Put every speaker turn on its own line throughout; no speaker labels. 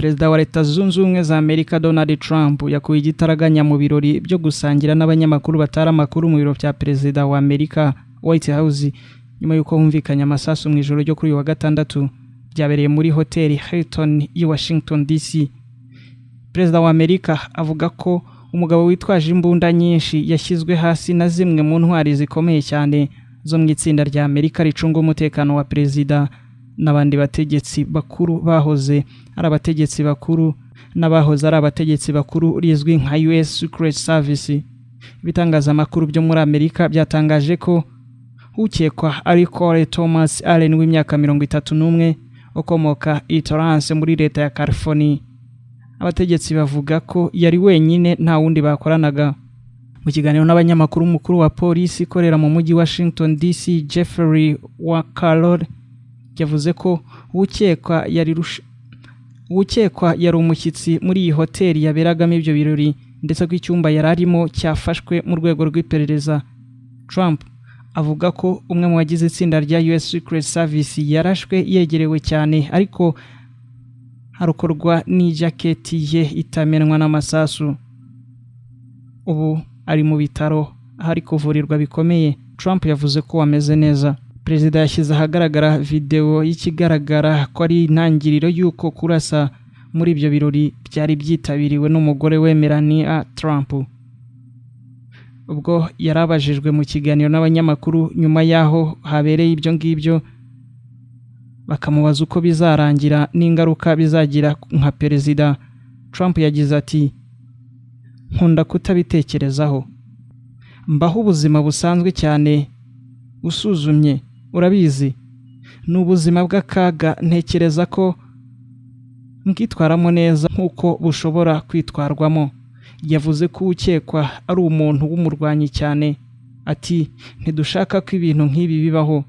Perezida wa Leta Zunze Ubumwe za Amerika Donald Trump yakuye igitaraganya mu birori byo gusangira n'abanyamakuru batara amakuru mu biro bya Perezida wa Amerika White House nyuma yuko humvikanye amasasu mu ijoro ryo kuri uyu wa gatandatu byabereye muri hoteli Hilton i Washington DC. Perezida wa Amerika avuga ko umugabo witwaje imbunda nyinshi yashyizwe hasi na zimwe mu ntwari zikomeye cyane zo mu itsinda rya Amerika ricunga umutekano wa Perezida n'abandi bategetsi bakuru bahoze ari abategetsi bakuru n'abahoze ari abategetsi bakuru rizwi nka US Secret Service. Ibitangazamakuru byo muri Amerika byatangaje ko ukekwa ari Corey Thomas Allen w'imyaka 31 ukomoka i Torrance muri leta ya California. Abategetsi bavuga ko yari wenyine nta wundi bakoranaga. Mu kiganiro n'abanyamakuru mukuru wa polisi ikorera mu mujyi Washington DC Jeffrey Wakalor yavuze ko ukekwa yari umushyitsi muri iyi hoteli yaberagamo ibyo birori ndetse ko icyumba yararimo cyafashwe mu rwego rw'iperereza. Trump avuga ko umwe mu bagize itsinda rya US Secret Service yarashwe yegerewe cyane ariko harokorwa n'ijaketi ye itamenwa n'amasasu. Ubu ari mu bitaro hari kuvurirwa bikomeye. Trump yavuze ko ameze neza. Perezida yashyize ahagaragara video y'ikigaragara ko ari intangiriro y'uko kurasa muri ibyo birori byari byitabiriwe n'umugore we Melania Trump. Ubwo yarabajijwe mu kiganiro n'abanyamakuru nyuma yaho habereye ibyo ngibyo bakamubaza uko bizarangira n'ingaruka bizagira nka Perezida, Trump yagize ati nkunda kutabitekerezaho, mbaho ubuzima busanzwe cyane usuzumye, urabizi n'ubuzima bw'akaga, ntekereza ko mbwitwaramo neza nk'uko bushobora kwitwarwamo. Yavuze ko ukekwa ari umuntu w'umurwanyi cyane, ati ntidushaka ko ibintu nk'ibi bibaho.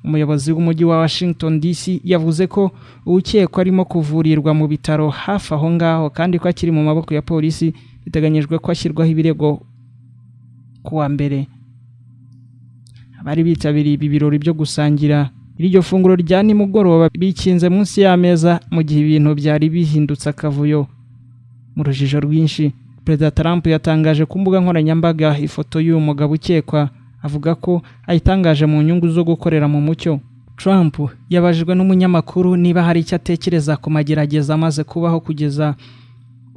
Umuyobozi w'umujyi wa Washington DC yavuze ko ukekwa arimo kuvurirwa mu bitaro hafi aho ngaho kandi ko akiri mu maboko ya polisi. Biteganyijwe ko ashyirwaho ibirego kuwa mbere. Abari bitabiriye ibi birori byo gusangira iryo funguro rya nimugoroba bikinze munsi y'ameza mu gihe ibintu byari bihindutse akavuyo mu rujijo rwinshi. Perezida Trump yatangaje ku mbuga nkoranyambaga ifoto y'uyu mugabo ukekwa, avuga ko ayitangaje mu nyungu zo gukorera mu mucyo. Trump yabajijwe n'umunyamakuru niba hari icyo atekereza ku magerageza amaze kubaho kugeza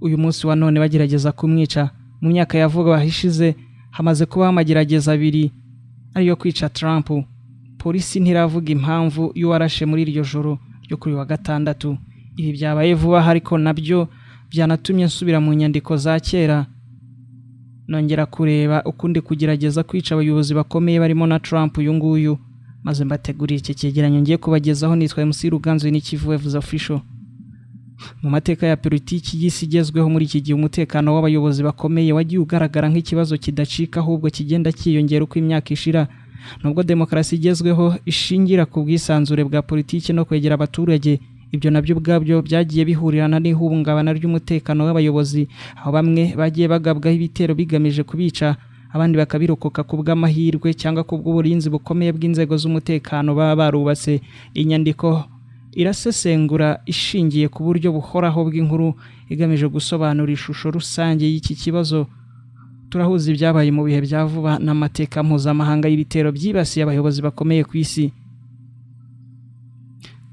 uyu munsi wa none bagerageza kumwica. Mu myaka yavuga bahishize hamaze kubaho amagerageza abiri ariyo kwica Trump. Polisi ntiravuga impamvu y'uwarashe muri iryo joro ryo kuri wa gatandatu. Ibi byabaye vuba ariko nabyo byanatumye nsubira mu nyandiko za kera nongera kureba ukundi kugerageza kwica abayobozi bakomeye barimo na Trump uyu nguyu, maze mbategurira iki cyegeranyo ngiye kubagezaho. Nitwa MC Ruganzu n'Ikivu Waves Official. Mu mateka ya politiki y'isi igezweho muri iki gihe umutekano w'abayobozi bakomeye wagiye ugaragara nk'ikibazo kidacika ahubwo kigenda kiyongera uko imyaka ishira. Nubwo demokarasi igezweho ishingira ku bwisanzure bwa politiki no kwegera abaturage, ibyo nabyo ubwabyo byagiye bihurirana n'ihungabana ry'umutekano w'abayobozi, aho bamwe bagiye bagabwaho ibitero bigamije kubica, abandi bakabirokoka ku bw'amahirwe cyangwa ku bw'uburinzi bukomeye bw'inzego z'umutekano baba barubatse. Inyandiko irasesengura ishingiye ku buryo buhoraho bw'inkuru igamije gusobanura ishusho rusange y'iki kibazo. Turahuza ibyabaye mu bihe bya vuba n'amateka mpuzamahanga y'ibitero byibasiye abayobozi bakomeye ku isi.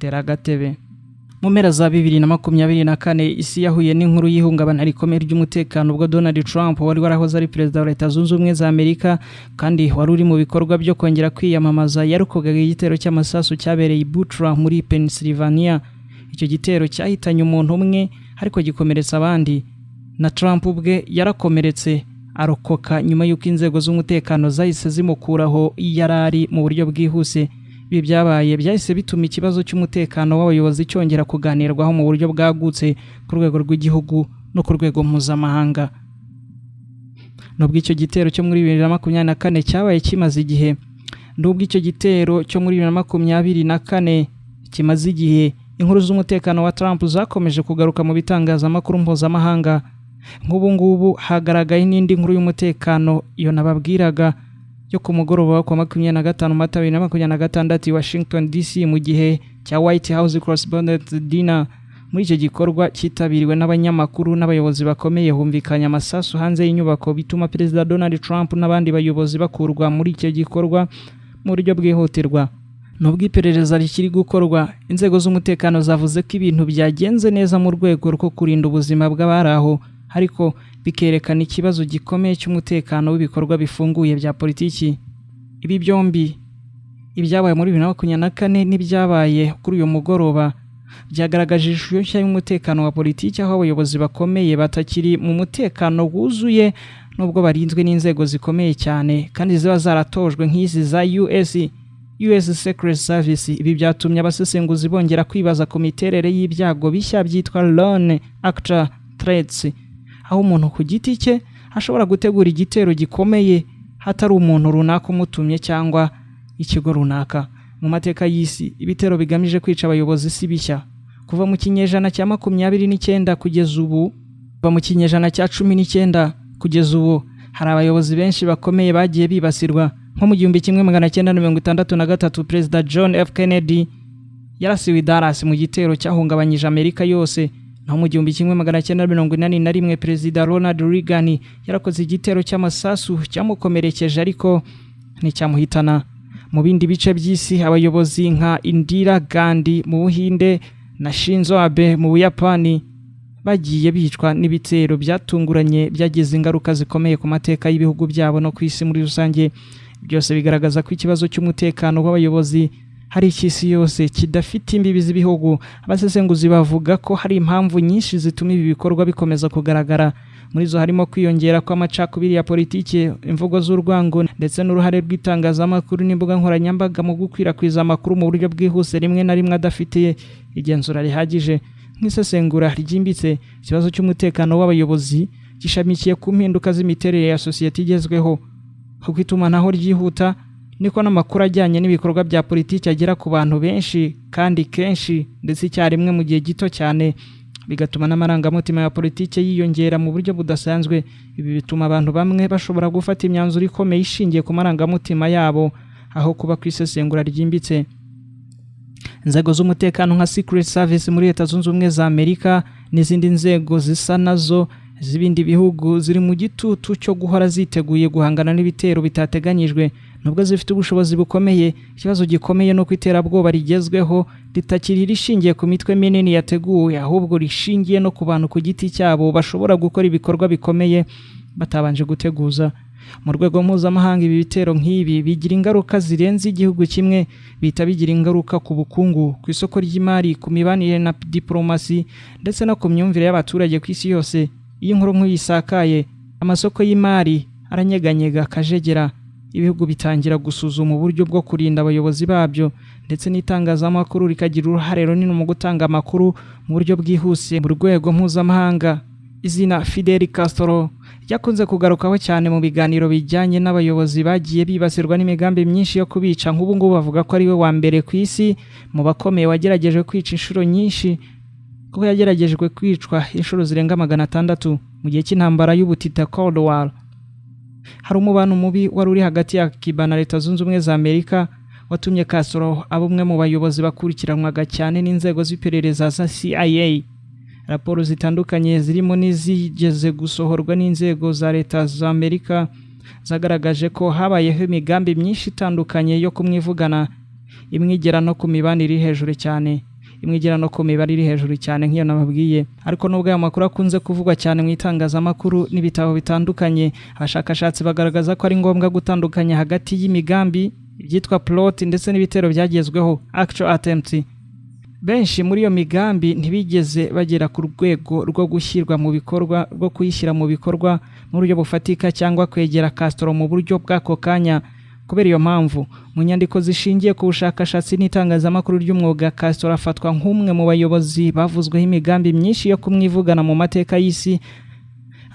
Teragatebe. Mu mpera za 2024 isi yahuye n'inkuru y'ihungabana rikomeye ry'umutekano ubwo Donald Trump wari warahoze ari perezida wa Leta Zunze Ubumwe za Amerika kandi wari uri mu bikorwa byo kongera kwiyamamaza yarukogaga igitero cy'amasasu cyabereye i Butler muri Pennsylvania. Icyo gitero cyahitanye umuntu umwe ariko gikomeretsa abandi, na Trump ubwe yarakomeretse arokoka nyuma y'uko inzego z'umutekano zahise zimukuraho yarari mu buryo bwihuse. Ibi byabaye byahise bituma ikibazo cy'umutekano w'abayobozi cyongera kuganirwaho mu buryo bwagutse ku rwego rw'igihugu no ku rwego mpuzamahanga. Nubwo icyo gitero cyo muri 2024 cyabaye kimaze igihe, kimaze igihe, inkuru z'umutekano wa Trump zakomeje kugaruka mu bitangazamakuru mpuzamahanga. Nk'ubu ngubu hagaragaye n'indi nkuru y'umutekano iyo nababwiraga yo ku mugoroba wa 25 Mata 2026 i Washington DC mu gihe cya White House Correspondents' Dinner muri icyo gikorwa cyitabiriwe n'abanyamakuru n'abayobozi bakomeye humvikanye amasasu hanze y'inyubako bituma Perezida Donald Trump n'abandi bayobozi bakurwa muri icyo gikorwa mu buryo bwihutirwa. Nubwo iperereza rikiri gukorwa, inzego z'umutekano zavuze ko ibintu byagenze neza mu rwego rwo kurinda ubuzima bw'abari aho, ariko bikerekana ikibazo gikomeye cy'umutekano w'ibikorwa bifunguye bya politiki. Ibi byombi, ibyabaye muri 2024 n'ibyabaye kuri uyu mugoroba, byagaragaje ishusho nshya y'umutekano wa politiki aho abayobozi bakomeye batakiri mu mutekano wuzuye nubwo barinzwe n'inzego zikomeye cyane kandi ziba zaratojwe nk'izi za US Secret Service. Ibi byatumye abasesenguzi bongera kwibaza ku miterere y'ibyago bishya byitwa Lone Actor Threats, aho umuntu ku giti cye ashobora gutegura igitero gikomeye hatari umuntu runaka umutumye cyangwa ikigo runaka. Mu mateka y'isi, ibitero bigamije kwica abayobozi si bishya. Kuva mu kinyejana cya 29 kugeza ubu, mu kinyejana cya 19 kugeza ubu, hari abayobozi benshi bakomeye bagiye bibasirwa. Nko mu 1963 Perezida John F. Kennedy yarasiwe i Dallas mu gitero cyahungabanyije Amerika yose. Naho mu 1981 Perezida Ronald Reagan yarakoze igitero cy'amasasu cyamukomerekeje ariko nticyamuhitana. Mu bindi bice by'isi, abayobozi nka Indira Gandhi mu Buhinde na Shinzo Abe mu Buyapani bagiye bicwa n'ibitero byatunguranye byagize ingaruka zikomeye ku mateka y'ibihugu byabo no ku isi muri rusange. Byose bigaragaza ko ikibazo cy'umutekano w'abayobozi hari ikisi yose kidafite imbibi z'ibihugu. Abasesenguzi bavuga ko hari impamvu nyinshi zituma ibi bikorwa bikomeza kugaragara. Muri zo harimo kwiyongera kw'amacakubiri ya politiki, imvugo z'urwango ndetse n'uruhare rw'itangazamakuru n'imbuga nkoranyambaga mu gukwirakwiza amakuru mu buryo bwihuse rimwe na rimwe adafitiye igenzura rihagije. Nk'isesengura ryimbitse, ikibazo cy'umutekano w'abayobozi gishamikiye ku mpinduka z'imiterere ya sosiyete igezweho. Kuko itumanaho ryihuta, niko n'amakuru ajyanye n'ibikorwa bya politiki agera ku bantu benshi kandi kenshi ndetse icyarimwe mu gihe gito cyane, bigatuma n'amarangamutima ya politiki yiyongera mu buryo budasanzwe. Ibi bituma abantu bamwe bashobora gufata imyanzuro ikomeye ishingiye ku marangamutima yabo aho kuba ku isesengura ryimbitse. Inzego z'umutekano nka Secret Service muri Leta Zunze Ubumwe za Amerika n'izindi nzego zisa nazo z'ibindi bihugu ziri mu gitutu cyo guhora ziteguye guhangana n'ibitero bitateganyijwe. Nubwo zifite ubushobozi bukomeye, ikibazo gikomeye no kwiterabwoba rigezweho ritakiri rishingiye ku mitwe minini yateguwe, ahubwo rishingiye no ku bantu ku giti cyabo bashobora gukora ibikorwa bikomeye batabanje guteguza. Mu rwego mpuzamahanga, ibi bitero nk'ibi bigira ingaruka zirenze igihugu kimwe, bita bigira ingaruka ku bukungu, ku isoko ry'imari, ku mibanire na diplomasi ndetse no ku myumvire y'abaturage ku isi yose. Iyo inkuru nk'uyisakaye, amasoko y'imari aranyeganyega akajegera, ibihugu bitangira gusuzuma uburyo bwo kurinda abayobozi babyo ndetse n'itangazamakuru rikagira uruhare runini mu gutanga amakuru mu buryo bwihuse. Mu rwego mpuzamahanga, izina Fidel Castro ryakunze kugarukaho cyane mu biganiro bijyanye n'abayobozi bagiye bibasirwa n'imigambi myinshi yo kubica. Nk'ubu ngubu bavuga ko ari we wa mbere ku isi mu bakomeye wagerageje kwica inshuro nyinshi, kuko yageragejwe kwicwa inshuro zirenga 600 mu gihe cy'intambara y'ubutita Cold War. Hari umubano mubi wari uri hagati ya Cuba na Leta Zunze Ubumwe za Amerika watumye Castro aba umwe mu bayobozi bakurikiranwaga cyane n'inzego z'iperereza za CIA. Raporo zitandukanye zirimo n'izigeze gusohorwa n'inzego za Leta za Amerika zagaragaje ko habayeho imigambi myinshi itandukanye yo kumwivugana, imwigera no ku mibanire iri hejuru cyane. Nk'iyo nababwiye. Ariko nubwo aya makuru akunze kuvugwa cyane mu itangazamakuru n'ibitabo bitandukanye, abashakashatsi bagaragaza ko ari ngombwa gutandukanya hagati y'imigambi byitwa plot ndetse n'ibitero byagezweho actual attempts. Benshi muri iyo migambi ntibigeze bagera ku rwego rwo gushyirwa mu bikorwa, rwo kuyishyira mu bikorwa mu buryo bufatika cyangwa kwegera Castro mu buryo bw'ako kanya. Kubera iyo mpamvu, mu nyandiko zishingiye ku bushakashatsi n'itangazamakuru ry'umwuga, Castro afatwa nk'umwe mu bayobozi bavuzweho imigambi myinshi yo kumwivugana mu mateka y'isi,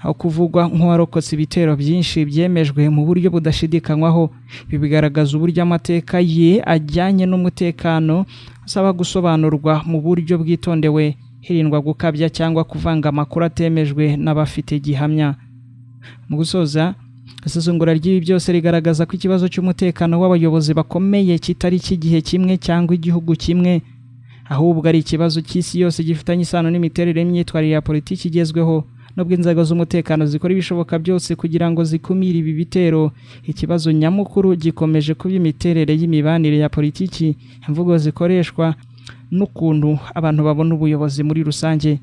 aho kuvugwa nk'uwarokotse ibitero byinshi byemejwe mu buryo budashidikanywaho. Ibi bigaragaza uburyo amateka ye ajyanye n'umutekano asaba gusobanurwa mu buryo bwitondewe, hirindwa gukabya cyangwa kuvanga amakuru atemejwe n'abafite gihamya. Mu gusoza, isesengura ry'ibi byose rigaragaza ko ikibazo cy'umutekano w'abayobozi bakomeye kitari cy'igihe kimwe cyangwa igihugu kimwe, ahubwo ari ikibazo cy'isi yose gifitanye isano n'imiterere y'imyitwarire ya politiki igezweho nubwo inzego z'umutekano zikora ibishoboka byose kugira ngo zikumire ibi bitero. Ikibazo nyamukuru gikomeje kuba imiterere y'imibanire ya politiki, imvugo zikoreshwa n'ukuntu abantu babona ubuyobozi muri rusange.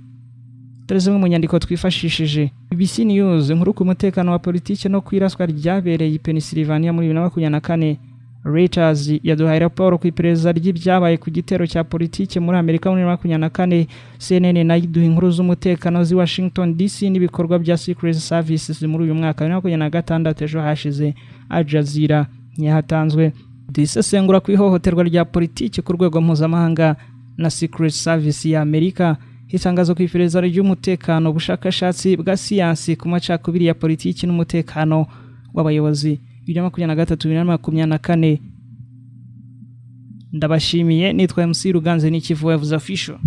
Dore zimwe mu nyandiko twifashishije. BBC News, inkuru ku mutekano wa politiki no kwiraswa ryabereye i Pennsylvania muri 2024. Reuters yaduhaye raporo ku iperereza ry'ibyabaye ku gitero cya politiki muri Amerika muri 2024. CNN nayo iduha inkuru z'umutekano zi Washington DC n'ibikorwa bya Secret Services muri uyu mwaka wa 2026 ejo hashize. Al Jazeera yahatanzwe disesengura ku ihohoterwa rya politiki ku rwego mpuzamahanga na Secret Service ya Amerika. Itangazo ku iperereza ry'umutekano, ubushakashatsi bwa siyansi ku macakubiri ya politiki n'umutekano w'abayobozi 2023-2024. Ndabashimiye, nitwa MC Ruganze n'ikivu yavuze official.